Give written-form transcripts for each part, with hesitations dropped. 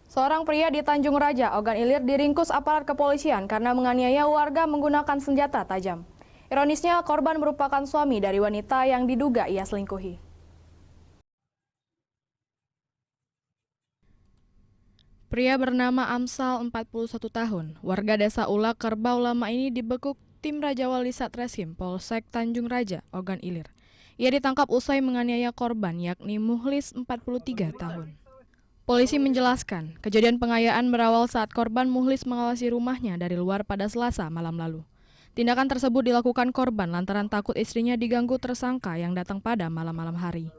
Seorang pria di Tanjung Raja, Ogan Ilir diringkus aparat kepolisian karena menganiaya warga menggunakan senjata tajam. Ironisnya, korban merupakan suami dari wanita yang diduga ia selingkuhi. Pria bernama Amsal, 41 tahun, warga desa Ulak, Kerbau Lama ini dibekuk tim Raja Wali Satreskrim Polsek Tanjung Raja, Ogan Ilir. Ia ditangkap usai menganiaya korban, yakni Muhlis, 43 tahun. Polisi menjelaskan, kejadian pengayaan berawal saat korban Muhlis mengawasi rumahnya dari luar pada Selasa malam lalu. Tindakan tersebut dilakukan korban lantaran takut istrinya diganggu tersangka yang datang pada malam-malam hari.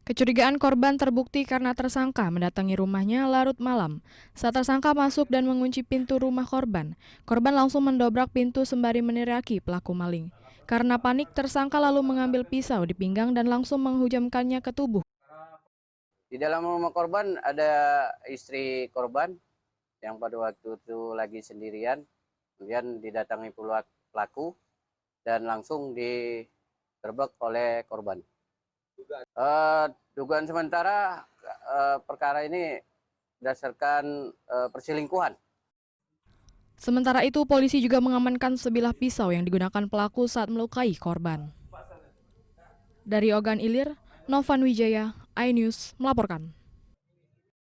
Kecurigaan korban terbukti karena tersangka mendatangi rumahnya larut malam. Saat tersangka masuk dan mengunci pintu rumah korban langsung mendobrak pintu sembari meneriaki pelaku maling. Karena panik, tersangka lalu mengambil pisau di pinggang dan langsung menghujamkannya ke tubuh. Di dalam rumah korban ada istri korban yang pada waktu itu lagi sendirian, kemudian didatangi pelaku dan langsung digerebek oleh korban. Dugaan sementara perkara ini berdasarkan perselingkuhan. Sementara itu, polisi juga mengamankan sebilah pisau yang digunakan pelaku saat melukai korban. Dari Ogan Ilir, Novan Wijaya, iNews melaporkan.